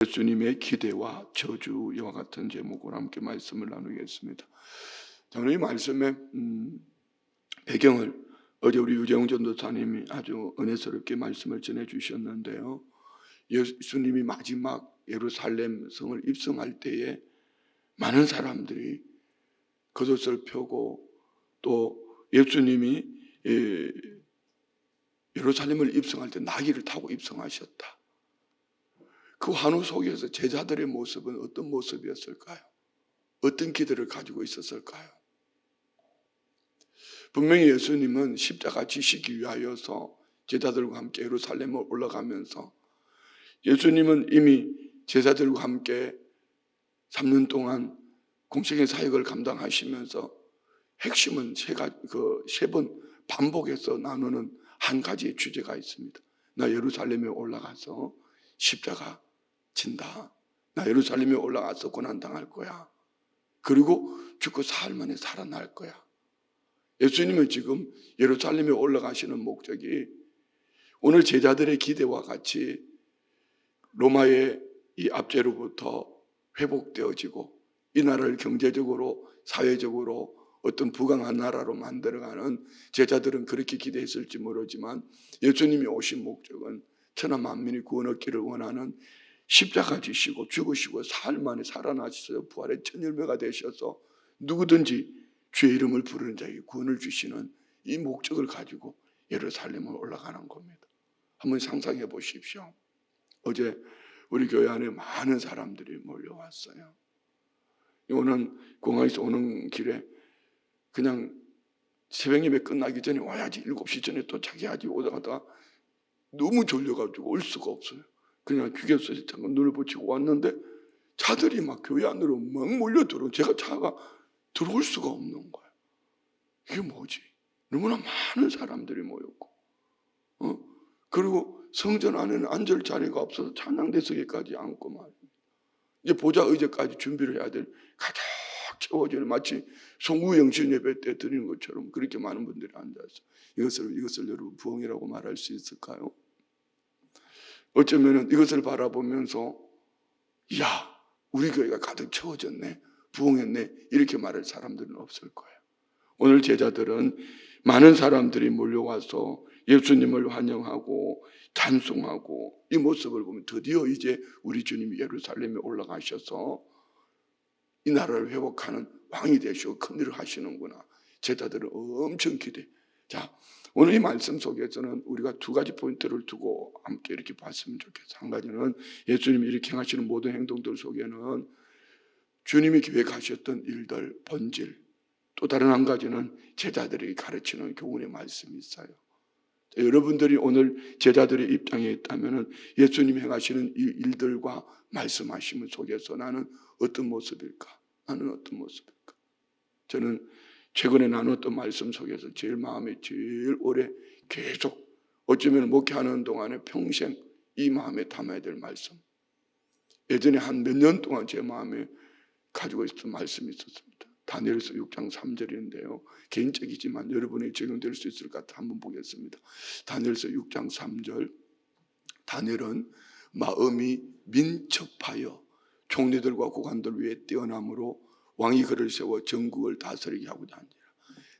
예수님의 기대와 저주 이와 같은 제목으로 함께 말씀을 나누겠습니다. 저는 이 말씀의 배경을 어제 우리 유재홍 전도사님이 아주 은혜스럽게 말씀을 전해주셨는데요. 예수님이 마지막 예루살렘 성을 입성할 때에 많은 사람들이 겉옷을 펴고 또 예수님이 예루살렘을 입성할 때 나귀를 타고 입성하셨다. 그 환호 속에서 제자들의 모습은 어떤 모습이었을까요? 어떤 기대를 가지고 있었을까요? 분명히 예수님은 십자가 지시기 위하여서 제자들과 함께 예루살렘을 올라가면서 예수님은 이미 제자들과 함께 3년 동안 공생의 사역을 감당하시면서 핵심은 세 번 반복해서 나누는 한 가지의 주제가 있습니다. 나 예루살렘에 올라가서 십자가 진다. 나 예루살렘에 올라가서 고난당할 거야. 그리고 죽고 사흘 만에 살아날 거야. 예수님은 지금 예루살렘에 올라가시는 목적이 오늘 제자들의 기대와 같이 로마의 이 압제로부터 회복되어지고 이 나라를 경제적으로 사회적으로 어떤 부강한 나라로 만들어가는 제자들은 그렇게 기대했을지 모르지만 예수님이 오신 목적은 천하 만민이 구원 얻기를 원하는 십자가 지시고 죽으시고 사흘 만에 살아나셔서 부활의 첫 열매가 되셔서 누구든지 주의 이름을 부르는 자에게 구원을 주시는 이 목적을 가지고 예루살렘을 올라가는 겁니다. 한번 상상해 보십시오. 어제 우리 교회 안에 많은 사람들이 몰려왔어요. 오늘 공항에서 오는 길에 그냥 새벽 예배 끝나기 전에 와야지 7시 전에 도착해야지 오다가 너무 졸려가지고 올 수가 없어요. 그냥 휴게소에 잠깐 눈을 붙이고 왔는데 차들이 막 교회 안으로 막 몰려들어. 제가 차가 들어올 수가 없는 거예요. 이게 뭐지? 너무나 많은 사람들이 모였고 그리고 성전 안에는 앉을 자리가 없어서 찬양대석에까지 앉고 말입니다. 이제 보좌 의제까지 준비를 해야 될 가득 채워지는 마치 송구영신 예배 때 드리는 것처럼 그렇게 많은 분들이 앉아서 이것을 여러분 부흥이라고 말할 수 있을까요? 어쩌면 이것을 바라보면서 야 우리 교회가 가득 채워졌네 부흥했네 이렇게 말할 사람들은 없을 거예요. 오늘 제자들은 많은 사람들이 몰려와서 예수님을 환영하고 찬송하고 이 모습을 보면 드디어 이제 우리 주님이 예루살렘에 올라가셔서 이 나라를 회복하는 왕이 되시고 큰일을 하시는구나. 제자들은 엄청 기대. 자, 오늘 이 말씀 속에서는 우리가 두 가지 포인트를 두고 함께 이렇게 봤으면 좋겠어요. 한 가지는 예수님이 이렇게 행하시는 모든 행동들 속에는 주님이 계획하셨던 일들, 본질. 또 다른 한 가지는 제자들이 가르치는 교훈의 말씀이 있어요. 자, 여러분들이 오늘 제자들의 입장에 있다면 예수님이 행하시는 이 일들과 말씀하시는 속에서 나는 어떤 모습일까? 나는 어떤 모습일까? 저는 최근에 나눴던 말씀 속에서 제일 마음에 제일 오래 계속 어쩌면 목회하는 동안에 평생 이 마음에 담아야 될 말씀. 예전에 한 몇 년 동안 제 마음에 가지고 있었던 말씀이 있었습니다. 다니엘서 6장 3절인데요. 개인적이지만 여러분에게 적용될 수 있을 것 같아 한번 보겠습니다. 다니엘서 6장 3절. 다니엘은 마음이 민첩하여 총리들과 고관들 위에 뛰어남으로 왕이 그를 세워 전국을 다스리게 하고자 하니라.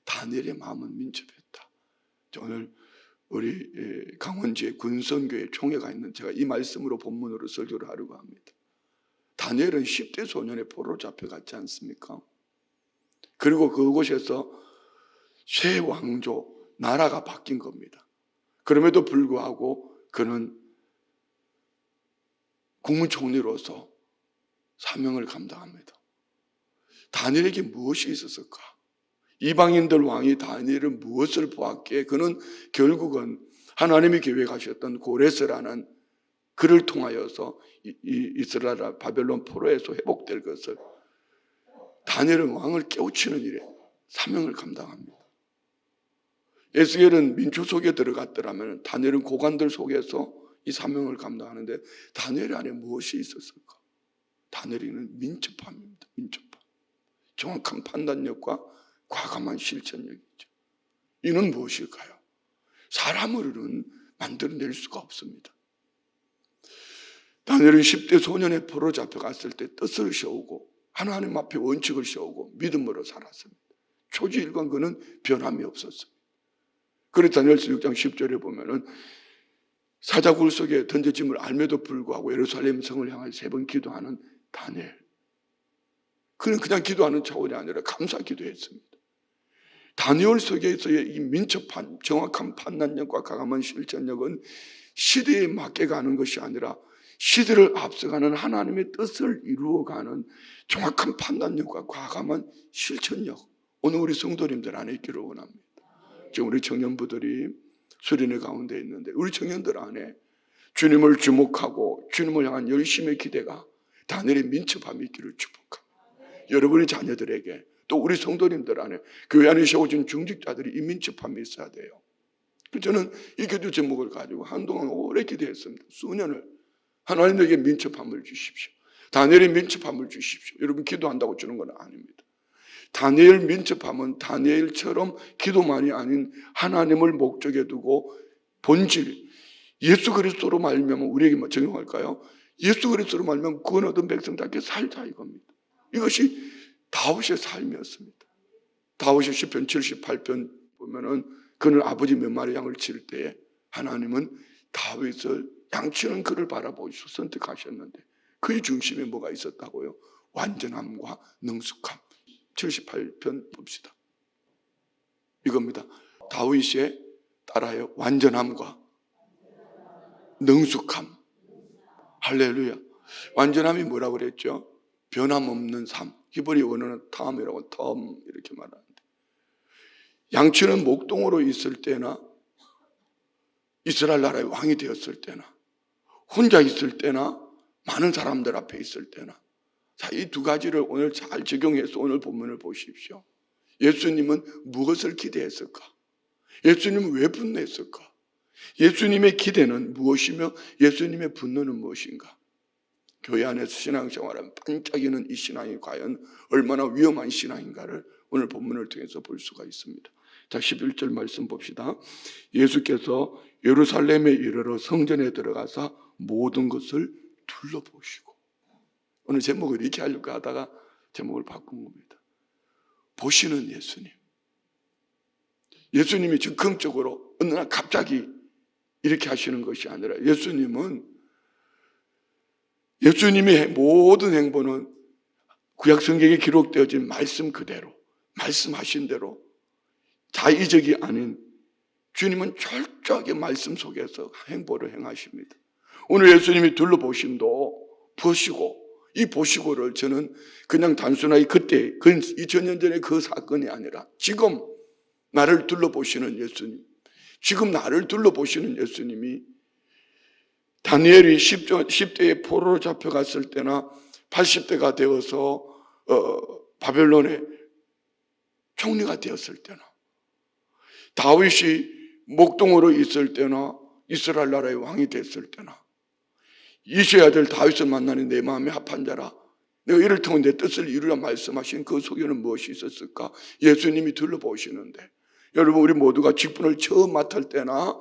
다니엘의 마음은 민첩했다. 오늘 우리 강원지에 군선교회 총회가 있는 제가 이 말씀으로 본문으로 설교를 하려고 합니다. 다니엘은 10대 소년의 포로로 잡혀갔지 않습니까? 그리고 그곳에서 새 왕조, 나라가 바뀐 겁니다. 그럼에도 불구하고 그는 국무총리로서 사명을 감당합니다. 다니엘에게 무엇이 있었을까? 이방인들 왕이 다니엘은 무엇을 보았기에 그는 결국은 하나님이 계획하셨던 고레스라는 그를 통하여서 이스라엘 바벨론 포로에서 회복될 것을 다니엘은 왕을 깨우치는 일에 사명을 감당합니다. 에스겔은 민초 속에 들어갔더라면 다니엘은 고관들 속에서 이 사명을 감당하는데 다니엘 안에 무엇이 있었을까? 다니엘은 민첩함입니다. 민첩함. 정확한 판단력과 과감한 실천력이죠. 이는 무엇일까요? 사람으로는 만들어낼 수가 없습니다. 다니엘은 10대 소년의 포로 잡혀갔을 때 뜻을 세우고 하나님 앞에 원칙을 세우고 믿음으로 살았습니다. 초지일관 그는 변함이 없었습니다. 그래서 다니엘서 6장 10절에 보면은 사자굴 속에 던져짐을 알매도 불구하고 예루살렘 성을 향해 3번 기도하는 다니엘. 그는 그냥 기도하는 차원이 아니라 감사 기도했습니다. 다니엘 속에서의 이 민첩한 정확한 판단력과 강함한 실천력은 시대에 맞게 가는 것이 아니라 시대를 앞서가는 하나님의 뜻을 이루어가는 정확한 판단력과 과감한 실천력, 오늘 우리 성도님들 안에 있기를 원합니다. 지금 우리 청년부들이 수련회 가운데 있는데 우리 청년들 안에 주님을 주목하고 주님을 향한 열심의 기대가 다니엘의 민첩함이 있기를 축복합니다. 여러분의 자녀들에게 또 우리 성도님들 안에 교회 안에 세워진 중직자들이 이 민첩함이 있어야 돼요. 저는 이 기도 제목을 가지고 한동안 오래 기도했습니다. 수년을. 하나님에게 민첩함을 주십시오. 다니엘의 민첩함을 주십시오. 여러분 기도한다고 주는 건 아닙니다. 다니엘 민첩함은 다니엘처럼 기도만이 아닌 하나님을 목적에 두고 본질, 예수 그리스도로 말미암아 우리에게 적용할까요? 예수 그리스도로 말미암아 구원 얻은 백성답게 살자 이겁니다. 이것이 다윗의 삶이었습니다. 다윗의 시편 78편 보면은 그는 아버지 몇 마리 양을 칠 때에 하나님은 다윗을 양치는 그를 바라보시고 선택하셨는데 그의 중심에 뭐가 있었다고요? 완전함과 능숙함. 78편 봅시다. 이겁니다. 다윗의 따라요. 완전함과 능숙함. 할렐루야. 완전함이 뭐라고 그랬죠? 변함없는 삶. 히브리 원어는 텀이라고 텀 이렇게 말하는데 양치는 목동으로 있을 때나 이스라엘 나라의 왕이 되었을 때나 혼자 있을 때나 많은 사람들 앞에 있을 때나 자, 이 두 가지를 오늘 잘 적용해서 오늘 본문을 보십시오. 예수님은 무엇을 기대했을까? 예수님은 왜 분노했을까? 예수님의 기대는 무엇이며 예수님의 분노는 무엇인가? 교회 안에서 신앙생활은 반짝이는 이 신앙이 과연 얼마나 위험한 신앙인가를 오늘 본문을 통해서 볼 수가 있습니다. 자, 11절 말씀 봅시다. 예수께서 예루살렘에 이르러 성전에 들어가서 모든 것을 둘러보시고, 오늘 제목을 이렇게 하려고 하다가 제목을 바꾼 겁니다. 보시는 예수님. 예수님이 즉흥적으로 어느 날 갑자기 이렇게 하시는 것이 아니라 예수님의 모든 행보는 구약 성경에 기록되어진 말씀 그대로, 말씀하신 대로 자의적이 아닌 주님은 철저하게 말씀 속에서 행보를 행하십니다. 오늘 예수님이 둘러보심도 보시고, 이 보시고를 저는 그냥 단순하게 그때 2000년 전에 그 사건이 아니라 지금 나를 둘러보시는 예수님, 지금 나를 둘러보시는 예수님이 다니엘이 10대에 포로로 잡혀갔을 때나 80대가 되어서 바벨론의 총리가 되었을 때나 다윗이 목동으로 있을 때나 이스라엘 나라의 왕이 됐을 때나 이새의 아들 다윗을 만나는 내 마음에 합한 자라 내가 이를 통해 내 뜻을 이루라 말씀하신 그 속에는 무엇이 있었을까? 예수님이 둘러보시는데 여러분 우리 모두가 직분을 처음 맡을 때나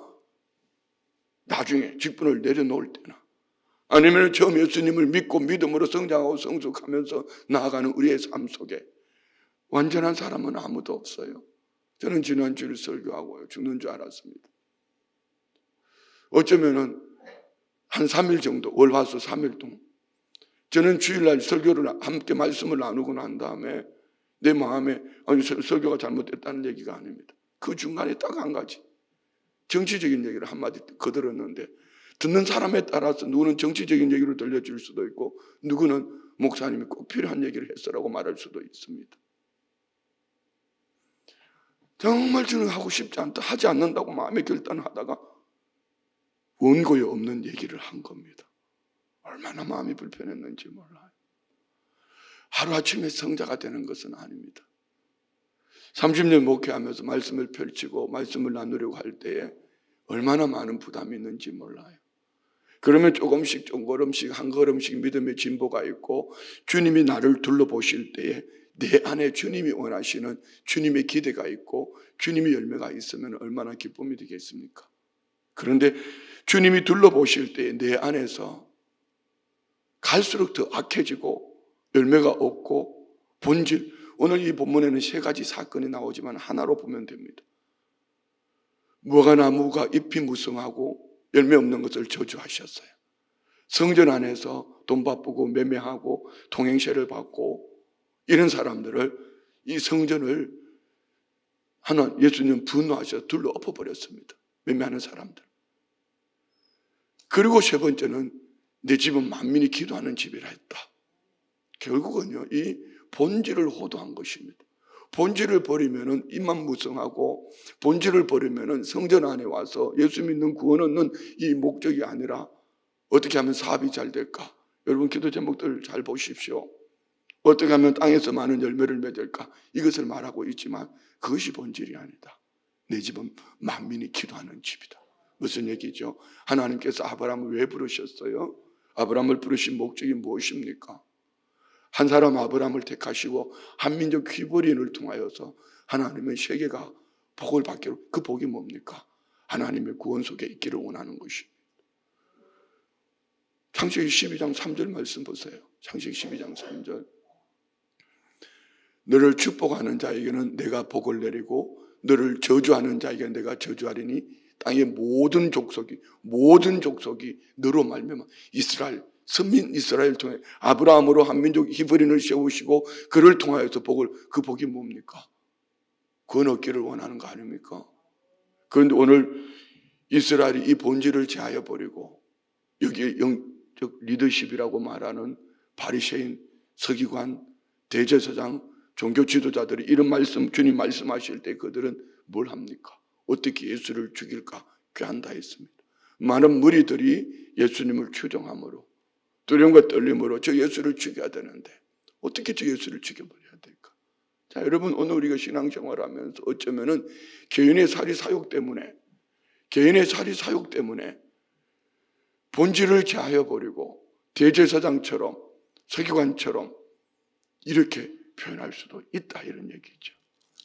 나중에 직분을 내려놓을 때나 아니면 처음 예수님을 믿고 믿음으로 성장하고 성숙하면서 나아가는 우리의 삶 속에 완전한 사람은 아무도 없어요. 저는 지난주를 설교하고 죽는 줄 알았습니다. 어쩌면은 한 3일 정도, 월화수 3일 동안 저는 주일날 설교를 함께 말씀을 나누고 난 다음에 내 마음에 아니 설교가 잘못됐다는 얘기가 아닙니다. 그 중간에 딱 한 가지 정치적인 얘기를 한마디 거들었는데 듣는 사람에 따라서 누구는 정치적인 얘기로 들려줄 수도 있고 누구는 목사님이 꼭 필요한 얘기를 했어라고 말할 수도 있습니다. 정말 저는 하고 싶지 않다, 하지 않는다고 마음에 결단하다가 원고에 없는 얘기를 한 겁니다. 얼마나 마음이 불편했는지 몰라요. 하루아침에 성자가 되는 것은 아닙니다. 30년 목회하면서 말씀을 펼치고 말씀을 나누려고 할 때에 얼마나 많은 부담이 있는지 몰라요. 그러면 조금씩 한 걸음씩 믿음의 진보가 있고 주님이 나를 둘러보실 때에 내 안에 주님이 원하시는 주님의 기대가 있고 주님의 열매가 있으면 얼마나 기쁨이 되겠습니까? 그런데 주님이 둘러보실 때에 내 안에서 갈수록 더 악해지고 열매가 없고 본질, 오늘 이 본문에는 세 가지 사건이 나오지만 하나로 보면 됩니다. 무화과나무가 잎이 무성하고 열매 없는 것을 저주하셨어요. 성전 안에서 돈 바쁘고 매매하고 통행세를 받고 이런 사람들을, 이 성전을 예수님 분노하셔서 둘러 엎어버렸습니다. 매매하는 사람들. 그리고 세 번째는 내 집은 만민이 기도하는 집이라 했다. 결국은요, 이 본질을 호도한 것입니다. 본질을 버리면은 입만 무성하고, 본질을 버리면은 성전 안에 와서 예수 믿는 구원 얻는 이 목적이 아니라 어떻게 하면 사업이 잘 될까? 여러분 기도 제목들 잘 보십시오. 어떻게 하면 땅에서 많은 열매를 맺을까? 이것을 말하고 있지만 그것이 본질이 아니다. 내 집은 만민이 기도하는 집이다. 무슨 얘기죠? 하나님께서 아브라함을 왜 부르셨어요? 아브라함을 부르신 목적이 무엇입니까? 한 사람 아브라함을 택하시고 한민족 히브리인을 통하여서 하나님의 세계가 복을 받기로, 그 복이 뭡니까? 하나님의 구원 속에 있기를 원하는 것입니다. 창세기 12장 3절 말씀 보세요. 창세기 12장 3절. 너를 축복하는 자에게는 내가 복을 내리고 너를 저주하는 자에게 내가 저주하리니 땅의 모든 족속이 너로 말미암아 이스라엘, 선민 이스라엘 통해 아브라함으로 한민족 히브리인을 세우시고 그를 통하여서 그 복이 뭡니까? 구원 얻기를 원하는 거 아닙니까? 그런데 오늘 이스라엘이 이 본질을 제하여 버리고 여기에 영적 리더십이라고 말하는 바리새인, 서기관, 대제사장, 종교 지도자들이 이런 말씀, 주님 말씀하실 때 그들은 뭘 합니까? 어떻게 예수를 죽일까 꾀한다 했습니다. 많은 무리들이 예수님을 추종함으로, 두려움과 떨림으로 저 예수를 죽여야 되는데 어떻게 저 예수를 죽여버려야 될까? 자, 여러분, 오늘 우리가 신앙생활하면서 어쩌면은 개인의 사리 사욕 때문에 본질을 제하여 버리고 대제사장처럼, 서기관처럼 이렇게 표현할 수도 있다, 이런 얘기죠.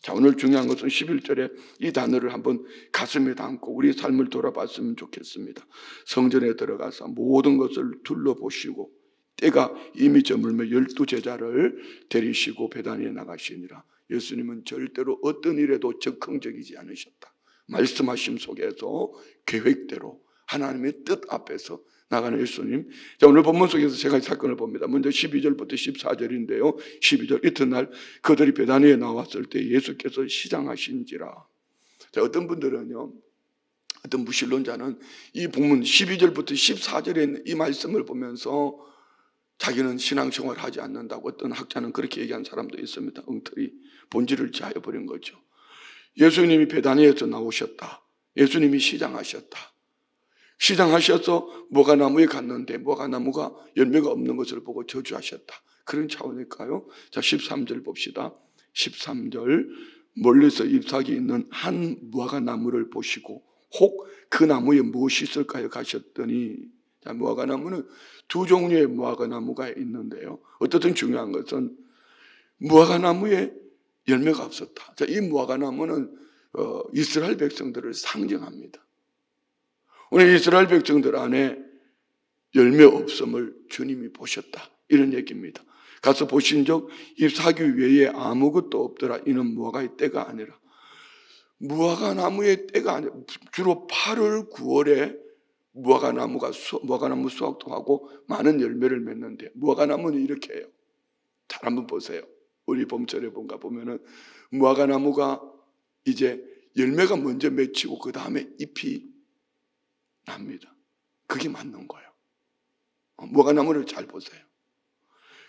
자, 오늘 중요한 것은 11절에 이 단어를 한번 가슴에 담고 우리 삶을 돌아봤으면 좋겠습니다. 성전에 들어가서 모든 것을 둘러보시고 때가 이미 저물며 12제자를 데리시고 베다니에 나가시니라. 예수님은 절대로 어떤 일에도 적극적이지 않으셨다. 말씀하심 속에서 계획대로 하나님의 뜻 앞에서 나가는 예수님. 자, 오늘 본문 속에서 세 가지 사건을 봅니다. 먼저 12절부터 14절인데요. 12절, 이튿날 그들이 베다니에 나왔을 때 예수께서 시장하신지라. 자, 어떤 분들은요, 어떤 무신론자는 이 본문 12절부터 14절에 있는 이 말씀을 보면서 자기는 신앙생활 하지 않는다고, 어떤 학자는 그렇게 얘기한 사람도 있습니다. 엉터리 본질을 제하여 버린 거죠. 예수님이 베다니에서 나오셨다. 예수님이 시장하셨다. 시장하셔서 무화과나무에 갔는데 무화과나무가 열매가 없는 것을 보고 저주하셨다. 그런 차원일까요? 자, 13절 봅시다. 13절, 멀리서 잎사귀 있는 한 무화과나무를 보시고 혹 그 나무에 무엇이 있을까요? 가셨더니, 자, 무화과나무는 두 종류의 무화과나무가 있는데요. 어쨌든 중요한 것은 무화과나무에 열매가 없었다. 자, 이 무화과나무는 이스라엘 백성들을 상징합니다. 오늘 이스라엘 백성들 안에 열매 없음을 주님이 보셨다, 이런 얘기입니다. 가서 보신 적 잎사귀 외에 아무것도 없더라. 이는 무화과의 때가 아니라, 무화과나무의 때가 아니라 주로 8월 9월에 무화과나무 수확도 하고 많은 열매를 맺는데, 무화과나무는 이렇게 해요. 잘 한번 보세요. 우리 봄철에 본가 보면은 무화과나무가 이제 열매가 먼저 맺히고 그 다음에 잎이 납니다. 그게 맞는 거예요. 무화과나무를 잘 보세요.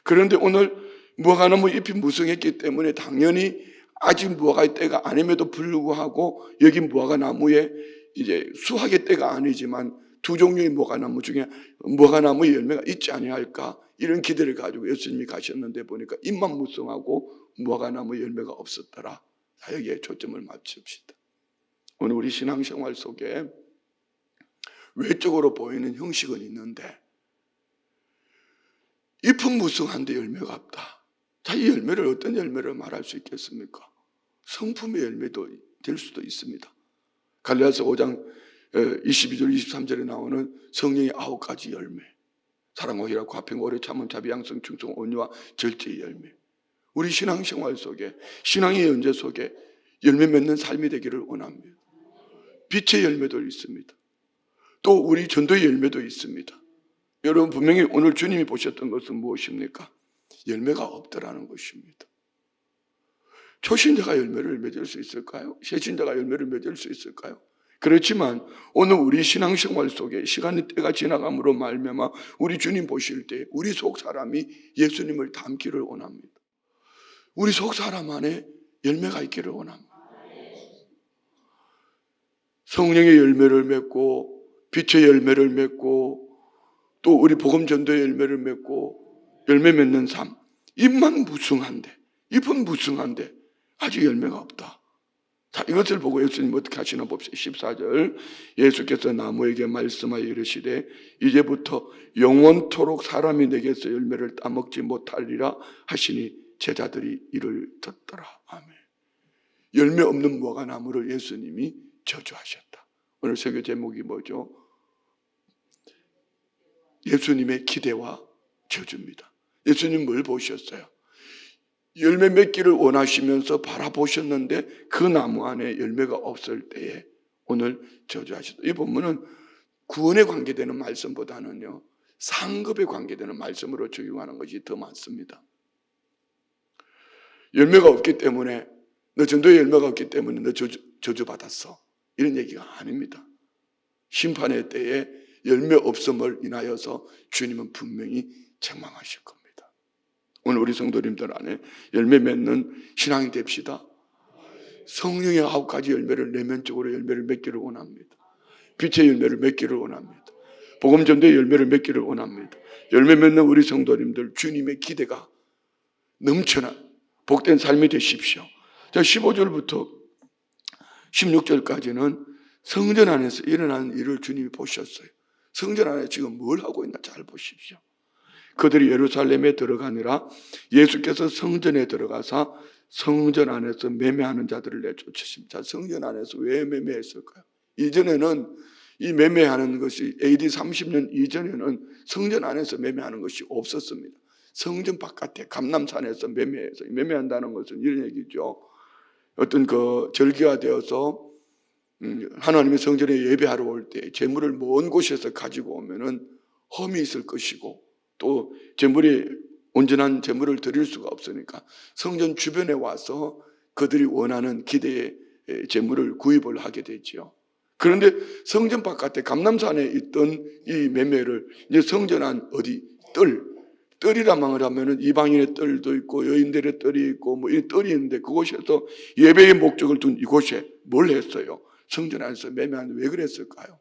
그런데 오늘 무화과나무 잎이 무성했기 때문에 당연히 아직 무화과의 때가 아님에도 불구하고 여기 무화과나무에 이제 수확의 때가 아니지만 두 종류의 무화과나무 중에 무화과나무의 열매가 있지 아니할까, 이런 기대를 가지고 예수님이 가셨는데 보니까 잎만 무성하고 무화과나무 열매가 없었더라. 자, 여기에 초점을 맞춥시다. 오늘 우리 신앙생활 속에 외적으로 보이는 형식은 있는데 잎은 무성한데 열매가 없다. 자, 이 열매를 어떤 열매를 말할 수 있겠습니까? 성품의 열매도 될 수도 있습니다. 갈라디아서 5장 22절 23절에 나오는 성령의 9가지 열매. 사랑과 희락, 화평, 오래 참음, 자비, 양성, 충성, 온유와 절제의 열매. 우리 신앙생활 속에, 신앙의 연재 속에 열매 맺는 삶이 되기를 원합니다. 빛의 열매도 있습니다. 또 우리 전도의 열매도 있습니다. 여러분 분명히 오늘 주님이 보셨던 것은 무엇입니까? 열매가 없더라는 것입니다. 초신자가 열매를 맺을 수 있을까요? 새신자가 열매를 맺을 수 있을까요? 그렇지만 오늘 우리 신앙생활 속에 시간의 때가 지나감으로 말미암아 우리 주님 보실 때 우리 속 사람이 예수님을 닮기를 원합니다. 우리 속 사람 안에 열매가 있기를 원합니다. 성령의 열매를 맺고 빛의 열매를 맺고 또 우리 복음 전도의 열매를 맺고 열매 맺는 삶. 잎만 무성한데, 잎은 무성한데 아직 열매가 없다. 자, 이것을 보고 예수님 어떻게 하시나 봅시다. 14절 예수께서 나무에게 말씀하여 이르시되 이제부터 영원토록 사람이 내게서 열매를 따먹지 못하리라 하시니 제자들이 이를 듣더라. 아멘. 열매 없는 무화과 나무를 예수님이 저주하셨다. 오늘 설교 제목이 뭐죠? 예수님의 기대와 저주입니다. 예수님 뭘 보셨어요? 열매 맺기를 원하시면서 바라보셨는데 그 나무 안에 열매가 없을 때에 오늘 저주하셨다. 이 본문은 구원에 관계되는 말씀보다는요, 상급에 관계되는 말씀으로 적용하는 것이 더 많습니다. 열매가 없기 때문에 너 전도에 열매가 없기 때문에 너 저주받았어. 이런 얘기가 아닙니다. 심판의 때에 열매 없음을 인하여서 주님은 분명히 책망하실 겁니다. 오늘 우리 성도님들 안에 열매 맺는 신앙이 됩시다. 성령의 9가지 열매를 내면적으로 열매를 맺기를 원합니다. 빛의 열매를 맺기를 원합니다. 복음 전도의 열매를 맺기를 원합니다. 열매 맺는 우리 성도님들 주님의 기대가 넘쳐난 복된 삶이 되십시오. 자, 15절부터 16절까지는 성전 안에서 일어나는 일을 주님이 보셨어요. 성전 안에 지금 뭘 하고 있나 잘 보십시오. 그들이 예루살렘에 들어가니라 예수께서 성전에 들어가사 성전 안에서 매매하는 자들을 내쫓으십니다. 성전 안에서 왜 매매했을까요? 이전에는 이 매매하는 것이 AD 30년 이전에는 성전 안에서 매매하는 것이 없었습니다. 성전 바깥에 감람산에서 매매해서 매매한다는 것은 이런 얘기죠. 어떤 그 절기가 되어서 하나님의 성전에 예배하러 올 때 재물을 먼 곳에서 가지고 오면은 험이 있을 것이고 또 재물이 온전한 재물을 드릴 수가 없으니까 성전 주변에 와서 그들이 원하는 기대의 재물을 구입을 하게 되지요. 그런데 성전 바깥에 감람산에 있던 이 매매를 이제 성전 안 어디 뜰이란 말을 하면은 이방인의 뜰도 있고 여인들의 뜰이 있고 뭐 이 뜰이 있는데 그곳에서 예배의 목적을 둔 이곳에 뭘 했어요? 성전 안에서 매매하는데 왜 그랬을까요?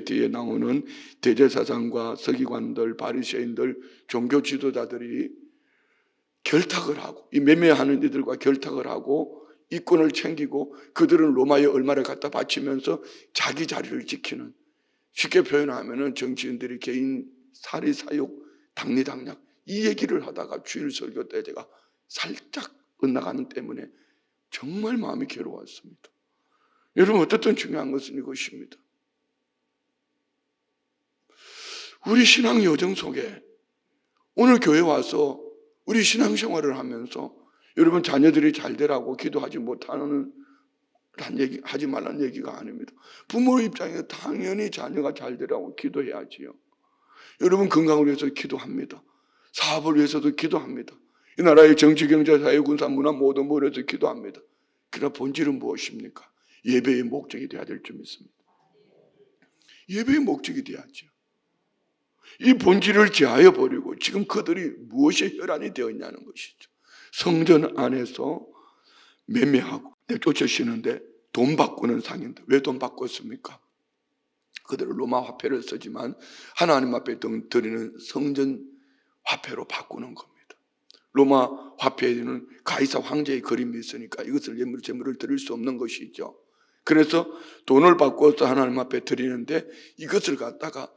뒤에 나오는 대제사장과 서기관들, 바리새인들, 종교 지도자들이 결탁을 하고 이 매매하는 이들과 결탁을 하고 이권을 챙기고 그들은 로마의 얼마를 갖다 바치면서 자기 자리를 지키는, 쉽게 표현하면은 정치인들이 개인 사리 사욕 당리당략 이 얘기를 하다가 주일 설교 때 제가 살짝 엇나가는 때문에 정말 마음이 괴로웠습니다. 여러분 어쨌든 중요한 것은 이것입니다. 우리 신앙 여정 속에 오늘 교회 와서 우리 신앙생활을 하면서 여러분 자녀들이 잘 되라고 기도하지 못하는 얘기, 하지 말라는 얘기가 아닙니다. 부모 입장에서 당연히 자녀가 잘 되라고 기도해야지요. 여러분 건강을 위해서 기도합니다. 사업을 위해서도 기도합니다. 이 나라의 정치, 경제, 사회, 군사, 문화 모든 걸 위해서 기도합니다. 그러나 본질은 무엇입니까? 예배의 목적이 되어야 될 줄 믿습니다. 예배의 목적이 되어야죠. 이 본질을 제하여 버리고 지금 그들이 무엇에 혈안이 되어 있냐는 것이죠. 성전 안에서 매매하고 내쫓으시는데 돈 바꾸는 상인들. 왜 돈 바꿨습니까? 그들은 로마 화폐를 쓰지만 하나님 앞에 드리는 성전 화폐로 바꾸는 겁니다. 로마 화폐에는 가이사 황제의 그림이 있으니까 이것을 재물을 드릴 수 없는 것이죠. 그래서 돈을 바꿔서 하나님 앞에 드리는데 이것을 갖다가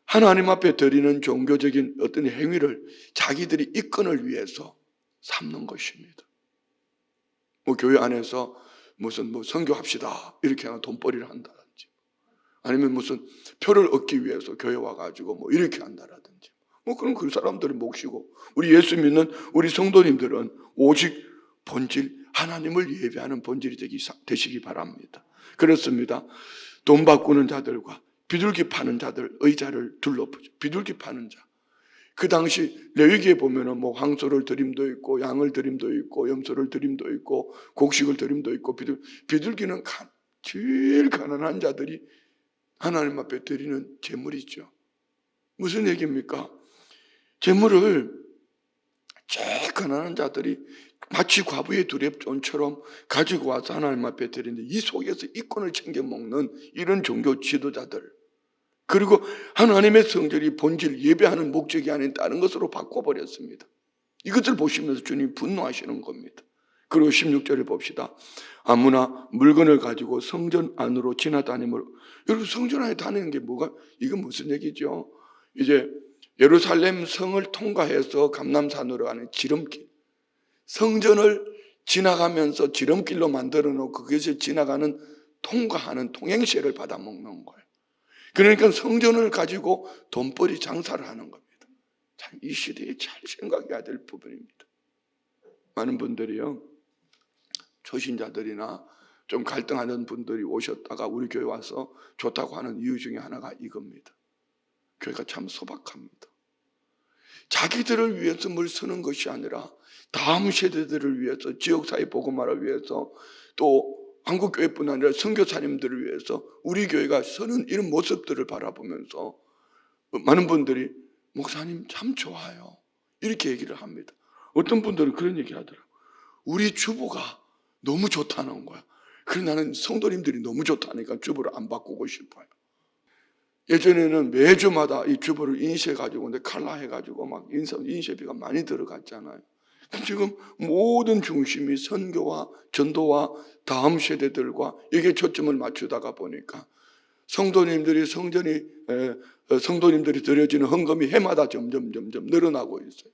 하나님 앞에 드리는 종교적인 어떤 행위를 자기들이 이권을 위해서 삼는 것입니다. 뭐 교회 안에서 무슨 선교합시다 이렇게 하면 돈벌이를 한다든지 아니면 무슨 표를 얻기 위해서 교회 와가지고 뭐 이렇게 한다라든지 그럼 그 사람들의 몫이고, 우리 예수 믿는 우리 성도님들은 오직 본질, 하나님을 예배하는 본질이 되시기 바랍니다. 그렇습니다. 돈 바꾸는 자들과 비둘기 파는 자들 의자를 둘러보죠. 비둘기 파는 자. 그 당시 레위기에 보면은 황소를 드림도 있고, 양을 드림도 있고, 염소를 드림도 있고, 곡식을 드림도 있고, 비둘기는 제일 가난한 자들이 하나님 앞에 드리는 제물이죠. 무슨 얘기입니까? 제물을 제일 가난한 자들이 마치 과부의 두렵존처럼 가지고 와서 하나님 앞에 드리는데, 이 속에서 이권을 챙겨 먹는 이런 종교 지도자들, 그리고 하나님의 성전이 본질 예배하는 목적이 아닌 다른 것으로 바꿔버렸습니다. 이것을 보시면서 주님 분노하시는 겁니다. 그리고 16절에 봅시다. 아무나 물건을 가지고 성전 안으로 지나다니면, 여러분 성전 안에 다니는 게 이건 무슨 얘기죠? 이제 예루살렘 성을 통과해서 감람산으로 가는 지름길, 성전을 지나가면서 지름길로 만들어 놓고 그것을 지나가는 통과하는 통행세를 받아먹는 거예요. 그러니까 성전을 가지고 돈벌이 장사를 하는 겁니다. 참 이 시대에 잘 생각해야 될 부분입니다. 많은 분들이요, 초신자들이나 좀 갈등하는 분들이 오셨다가 우리 교회 와서 좋다고 하는 이유 중에 하나가 이겁니다. 교회가 참 소박합니다. 자기들을 위해서 뭘 쓰는 것이 아니라 다음 세대들을 위해서, 지역사회 복음화를 위해서, 또 한국교회뿐 아니라 선교사님들을 위해서 우리 교회가 서는 이런 모습들을 바라보면서 많은 분들이 목사님 참 좋아요, 이렇게 얘기를 합니다. 어떤 분들은 그런 얘기 하더라고요. 우리 주보가 너무 좋다는 거야. 그래서 나는 성도님들이 너무 좋다니까 주보를 안 바꾸고 싶어요. 예전에는 매주마다 이 주보를 인쇄해가지고, 근데 칼라해가지고 막 인쇄비가 많이 들어갔잖아요. 지금 모든 중심이 선교와 전도와 다음 세대들과 이게 초점을 맞추다가 보니까 성도님들이 드려지는 헌금이 해마다 점점 늘어나고 있어요.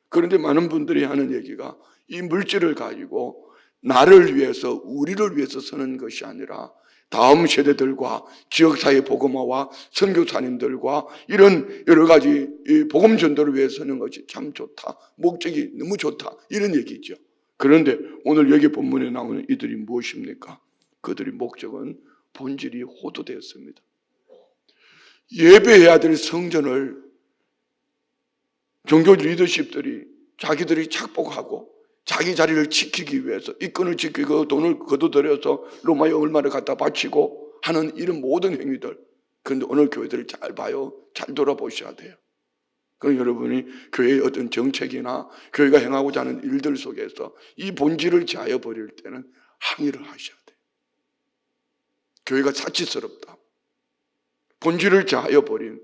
그런데 많은 분들이 하는 얘기가, 이 물질을 가지고 나를 위해서, 우리를 위해서 쓰는 것이 아니라 다음 세대들과 지역사회 복음화와 선교사님들과 이런 여러 가지 복음 전도를 위해서 쓰는 것이 참 좋다, 목적이 너무 좋다, 이런 얘기죠. 그런데 오늘 여기 본문에 나오는 이들이 무엇입니까? 그들의 목적은 본질이 호도되었습니다. 예배해야 될 성전을 종교 리더십들이 자기들이 착복하고 자기 자리를 지키기 위해서, 이권을 지키고 돈을 거둬들여서 로마에 얼마를 갖다 바치고 하는 이런 모든 행위들. 그런데 오늘 교회들을 잘 봐요. 잘 돌아보셔야 돼요. 그럼 여러분이 교회의 어떤 정책이나 교회가 행하고자 하는 일들 속에서 이 본질을 제하여 버릴 때는 항의를 하셔야 돼요. 교회가 사치스럽다, 본질을 제하여 버린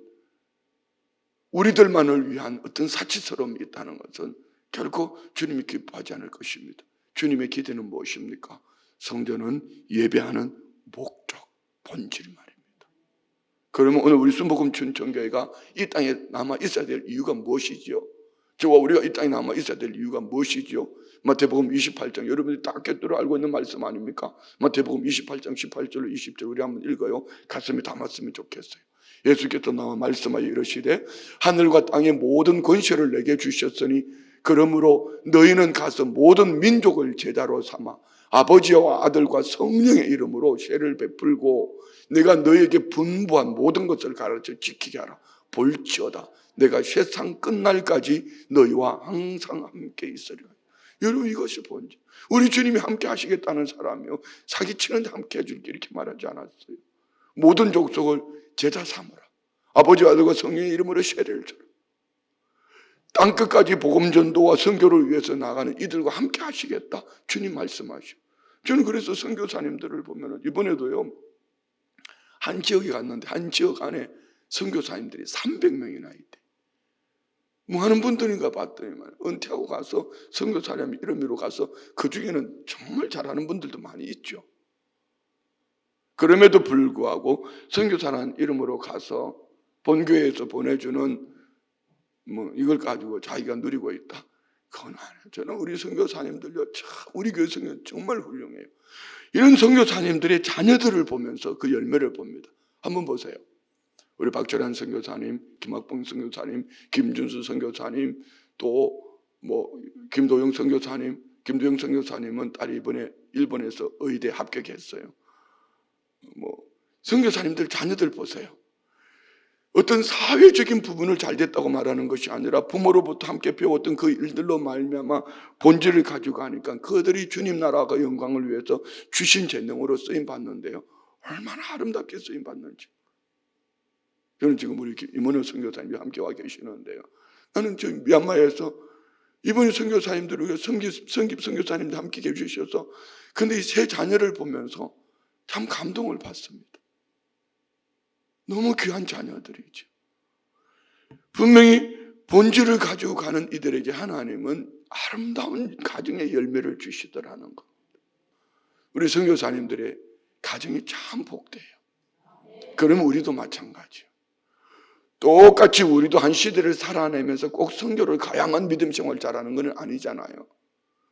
우리들만을 위한 어떤 사치스러움이 있다는 것은 결코 주님이 기뻐하지 않을 것입니다. 주님의 기대는 무엇입니까? 성전은 예배하는 목적, 본질 말입니다. 그러면 오늘 우리 순복음 춘천교회가 이 땅에 남아 있어야 될 이유가 무엇이지요? 저와 우리가 이 땅에 남아 있어야 될 이유가 무엇이지요? 마태복음 28장, 여러분들이 다 꿰뚫어 알고 있는 말씀 아닙니까? 마태복음 28장 18절로 20절 우리 한번 읽어요. 가슴에 담았으면 좋겠어요. 예수께서 나와 말씀하여 이르시되 하늘과 땅의 모든 권세를 내게 주셨으니 그러므로 너희는 가서 모든 민족을 제자로 삼아 아버지와 아들과 성령의 이름으로 세를 베풀고 내가 너희에게 분부한 모든 것을 가르쳐 지키게 하라. 볼지어다 내가 세상 끝날까지 너희와 항상 함께 있으리라. 여러분, 이것이 본질. 우리 주님이 함께 하시겠다는 사람이요, 사기치는 함께 해줄게 이렇게 말하지 않았어요. 모든 족속을 제자 삼으라. 아버지와 아들과 성령의 이름으로 세례를 주라. 땅끝까지 복음 전도와 선교를 위해서 나가는 이들과 함께 하시겠다 주님 말씀하시오. 저는 그래서 선교사님들을 보면 이번에도요, 한 지역에 갔는데 한 지역 안에 선교사님들이 300명이나 있대. 뭐 하는 분들인가 봤더니 은퇴하고 가서 선교사님 이름으로 가서 그 중에는 정말 잘하는 분들도 많이 있죠. 그럼에도 불구하고 선교사라는 이름으로 가서 본교회에서 보내주는 이걸 가지고 자기가 누리고 있다, 그건 아니에요. 저는 우리 선교사님들요, 참 우리 교회 선교 정말 훌륭해요. 이런 선교사님들의 자녀들을 보면서 그 열매를 봅니다. 한번 보세요. 우리 박철환 선교사님, 김학봉 선교사님, 김준수 선교사님, 또 김도영 선교사님, 김도영 선교사님은 딸이 이번에 일본에서 의대 합격했어요. 선교사님들 자녀들 보세요. 어떤 사회적인 부분을 잘 됐다고 말하는 것이 아니라 부모로부터 함께 배웠던 그 일들로 말미암아 본질을 가지고 가니까 그들이 주님 나라가 영광을 위해서 주신 재능으로 쓰임 받는데요. 얼마나 아름답게 쓰임 받는지. 저는 지금 우리 임원호 선교사님이 함께 와 계시는데요. 나는 지금 미얀마에서 이번에 선교사님들, 성깁 선교사님들 함께 해주셔서 근데 이 세 자녀를 보면서 참 감동을 받습니다. 너무 귀한 자녀들이죠. 분명히 본질을 가지고 가는 이들에게 하나님은 아름다운 가정의 열매를 주시더라는 겁니다. 우리 선교사님들의 가정이 참 복돼요. 그러면 우리도 마찬가지예요. 똑같이 우리도 한 시대를 살아내면서 꼭 선교를 다양한 믿음 생활 잘하는 건 아니잖아요.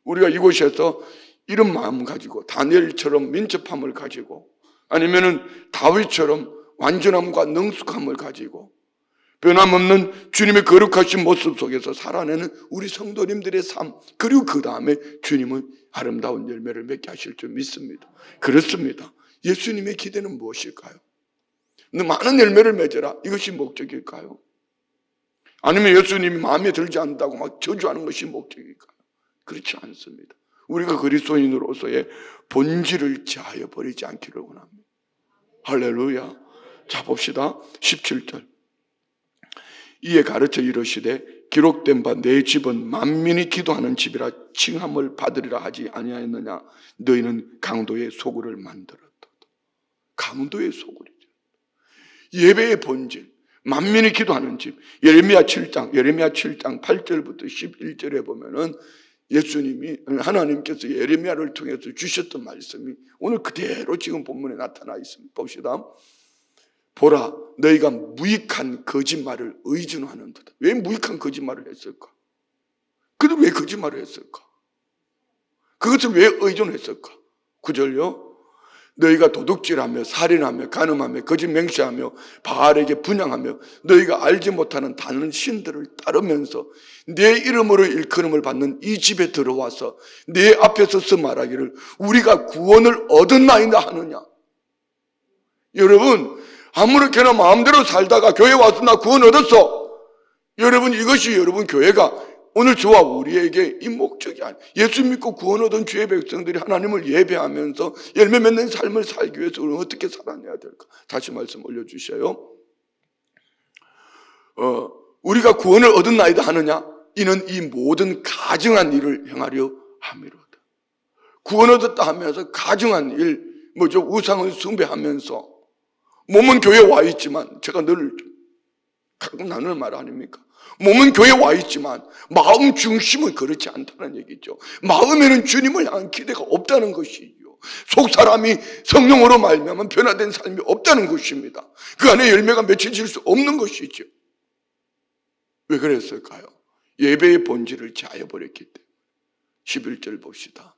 우리가 이곳에서 이런 마음 가지고 다니엘처럼 민첩함을 가지고 아니면은 다윗처럼 완전함과 능숙함을 가지고 변함없는 주님의 거룩하신 모습 속에서 살아내는 우리 성도님들의 삶, 그리고 그 다음에 주님은 아름다운 열매를 맺게 하실 줄 믿습니다. 그렇습니다. 예수님의 기대는 무엇일까요? 많은 열매를 맺어라, 이것이 목적일까요? 아니면 예수님이 마음에 들지 않는다고 막 저주하는 것이 목적일까요? 그렇지 않습니다. 우리가 그리스도인으로서의 본질을 제하여 버리지 않기를 원합니다. 할렐루야. 자, 봅시다. 17절. 이에 가르쳐 이르시되 기록된 바 내 집은 만민이 기도하는 집이라 칭함을 받으리라 하지 아니하였느냐. 너희는 강도의 소굴을 만들었다. 강도의 소굴이죠. 예배의 본질, 만민이 기도하는 집. 예레미야 7장 8절부터 11절에 보면은 예수님이, 하나님께서 예레미야를 통해서 주셨던 말씀이 오늘 그대로 지금 본문에 나타나 있습니다. 봅시다. 보라, 너희가 무익한 거짓말을 의존하는도다. 왜 무익한 거짓말을 했을까? 그들 왜 거짓말을 했을까? 그것을 왜 의존했을까? 9절요. 너희가 도둑질하며 살인하며 간음하며 거짓 맹세하며 바알에게 분향하며 너희가 알지 못하는 다른 신들을 따르면서 내 이름으로 일컬음을 받는 이 집에 들어와서 내 앞에 서서 말하기를 우리가 구원을 얻었나이다 하느냐. 여러분, 아무렇게나 마음대로 살다가 교회 와서 나 구원 얻었어. 여러분, 이것이 여러분 교회가 오늘 저와 우리에게 이 목적이 아니에요. 예수 믿고 구원 얻은 주의 백성들이 하나님을 예배하면서 열매 맺는 삶을 살기 위해서 우리는 어떻게 살아내야 될까? 다시 말씀 올려주셔요. 우리가 구원을 얻었나이다 하느냐? 이는 이 모든 가증한 일을 행하려 함이로다. 구원 얻었다 하면서 가증한 일, 우상을 숭배하면서 몸은 교회에 와 있지만, 제가 늘 가끔 나누는 말 아닙니까? 몸은 교회에 와 있지만 마음 중심은 그렇지 않다는 얘기죠. 마음에는 주님을 향한 기대가 없다는 것이죠. 속 사람이 성령으로 말미암아 변화된 삶이 없다는 것입니다. 그 안에 열매가 맺혀질 수 없는 것이죠. 왜 그랬을까요? 예배의 본질을 제하여버렸기 때문에. 11절 봅시다.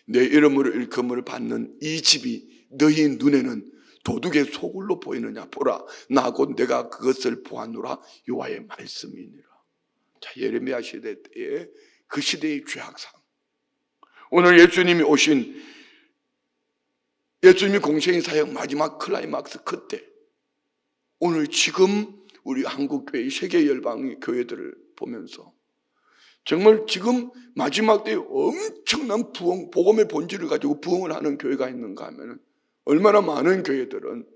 내 이름으로 일컬음을 받는 이 집이 너희 눈에는 도둑의 소굴로 보이느냐. 보라, 나 곧 내가 그것을 보았노라. 여호와의 말씀이니라. 자, 예레미야 시대 때의 그 시대의 죄악상. 오늘 예수님이 공생의 사역 마지막 클라이막스 그때, 오늘 지금 우리 한국교회 세계 열방의 교회들을 보면서 정말 지금 마지막 때에 엄청난 부흥, 복음의 본질을 가지고 부흥을 하는 교회가 있는가 하면 얼마나 많은 교회들은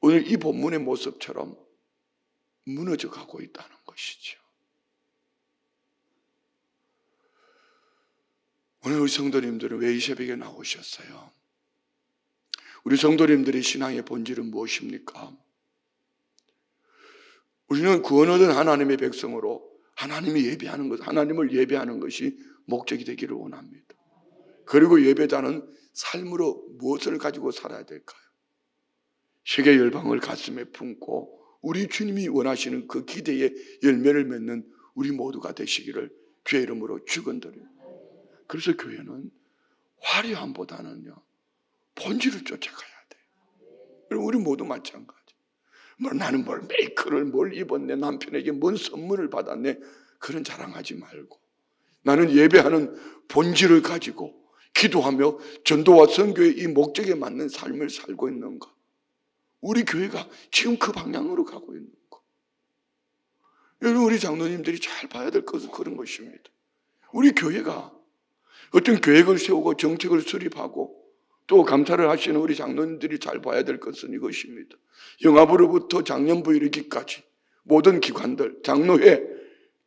오늘 이 본문의 모습처럼 무너져 가고 있다는 것이죠. 오늘 우리 성도님들은 왜 이 새벽에 나오셨어요? 우리 성도님들의 신앙의 본질은 무엇입니까? 우리는 구원 얻은 하나님의 백성으로 하나님을 예배하는 것이 목적이 되기를 원합니다. 그리고 예배자는 삶으로 무엇을 가지고 살아야 될까요? 세계 열방을 가슴에 품고 우리 주님이 원하시는 그 기대의 열매를 맺는 우리 모두가 되시기를 주의 이름으로 축원드립니다. 그래서 교회는 화려함보다는요, 본질을 쫓아가야 돼요. 그리고 우리 모두 마찬가지. 나는 뭘 메이크를 뭘 입었네, 남편에게 뭔 선물을 받았네, 그런 자랑하지 말고 나는 예배하는 본질을 가지고 기도하며 전도와 선교의 이 목적에 맞는 삶을 살고 있는가? 우리 교회가 지금 그 방향으로 가고 있는 거. 여러분, 우리 장로님들이 잘 봐야 될 것은 그런 것입니다. 우리 교회가 어떤 계획을 세우고 정책을 수립하고 또 감사를 하시는 우리 장로님들이 잘 봐야 될 것은 이것입니다. 영합으로부터 장년부 이르기까지 모든 기관들, 장로회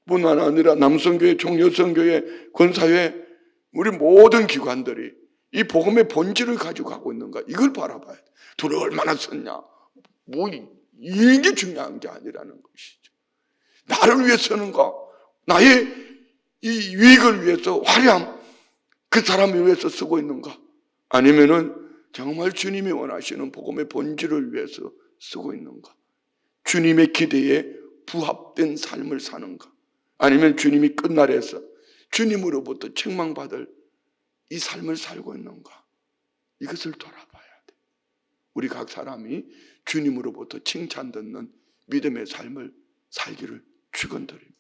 뿐만 아니라 남성교회, 총여성교회, 권사회, 우리 모든 기관들이 이 복음의 본질을 가지고 가고 있는가, 이걸 바라봐야 돼. 돈을 얼마나 썼냐, 뭐 이게 중요한 게 아니라는 것이죠. 나를 위해 쓰는가, 나의 이 유익을 위해서, 화려함, 그 사람을 위해서 쓰고 있는가, 아니면은 정말 주님이 원하시는 복음의 본질을 위해서 쓰고 있는가, 주님의 기대에 부합된 삶을 사는가, 아니면 주님이 끝날에서 주님으로부터 책망받을 이 삶을 살고 있는가, 이것을 돌아봐야 돼. 우리 각 사람이 주님으로부터 칭찬 듣는 믿음의 삶을 살기를 축원드립니다.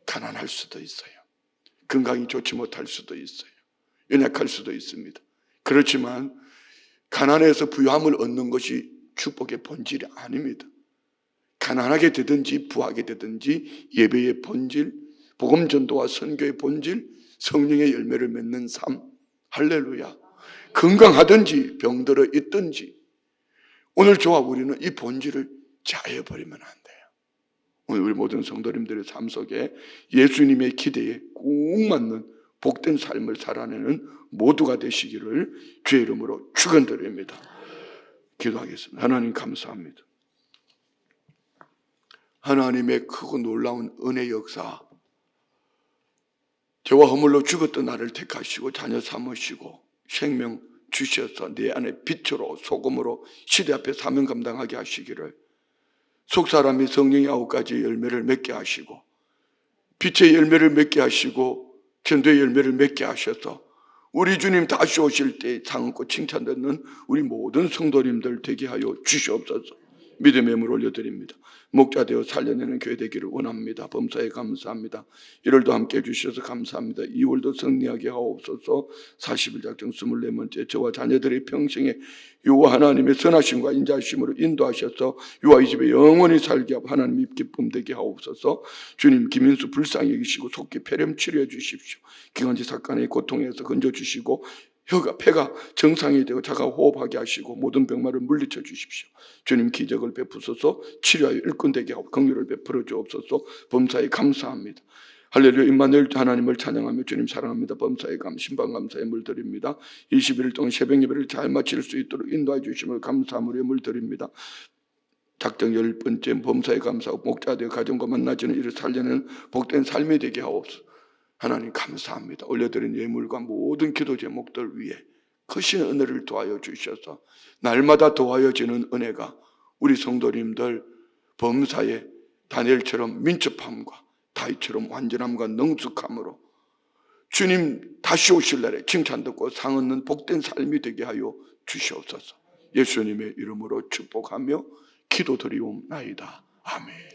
가난할 수도 있어요. 건강이 좋지 못할 수도 있어요. 연약할 수도 있습니다. 그렇지만 가난해서 부유함을 얻는 것이 축복의 본질이 아닙니다. 가난하게 되든지 부하게 되든지 예배의 본질, 복음 전도와 선교의 본질, 성령의 열매를 맺는 삶, 할렐루야. 건강하든지 병들어 있든지 오늘 저와 우리는 이 본질을 자해버리면 안 돼요. 오늘 우리 모든 성도님들의 삶 속에 예수님의 기대에 꼭 맞는 복된 삶을 살아내는 모두가 되시기를 주의 이름으로 축원드립니다. 기도하겠습니다. 하나님 감사합니다. 하나님의 크고 놀라운 은혜 역사, 죄와 허물로 죽었던 나를 택하시고 자녀 삼으시고 생명 주셔서 내 안에 빛으로 소금으로 시대 앞에 사명 감당하게 하시기를, 속사람이 성령의 9가지 열매를 맺게 하시고 빛의 열매를 맺게 하시고 전도의 열매를 맺게 하셔서 우리 주님 다시 오실 때 상언고 칭찬 듣는 우리 모든 성도님들 되게 하여 주시옵소서. 믿음의 예물 올려드립니다. 목자 되어 살려내는 교회 되기를 원합니다. 범사에 감사합니다. 1월도 함께 해주셔서 감사합니다. 2월도 승리하게 하옵소서. 40일 작정 24번째 저와 자녀들의 평생에 유아 하나님의 선하심과 인자하심으로 인도하셔서 유아 이 집에 영원히 살게 하고 하나님 입 기쁨 되게 하옵소서. 주님 김인수 불쌍히 여기시고 속기 폐렴 치료해 주십시오. 기관지 사건의 고통에서 건져주시고 폐가 정상이 되고 자가 호흡하게 하시고 모든 병마를 물리쳐 주십시오. 주님 기적을 베푸소서. 치료하여 일꾼되게 하고 긍휼을 베풀어 주옵소서. 범사에 감사합니다. 할렐루야. 임마누엘 하나님을 찬양하며 주님 사랑합니다. 범사에 신방 감사의 물드립니다. 21일 동안 새벽 예배를 잘 마칠 수 있도록 인도해 주심을 감사함으로 물드립니다. 작정 10번째 범사에 감사하고 목자되어 가정과 만나지는 이를 살려내는 복된 삶이 되게 하옵소서. 하나님 감사합니다. 올려드린 예물과 모든 기도 제목들 위에 크신 은혜를 더하여 주셔서 날마다 더하여지는 은혜가 우리 성도님들 범사에 다니엘처럼 민첩함과 다윗처럼 완전함과 능숙함으로 주님 다시 오실 날에 칭찬 듣고 상 얻는 복된 삶이 되게 하여 주시옵소서. 예수님의 이름으로 축복하며 기도드리옵나이다. 아멘.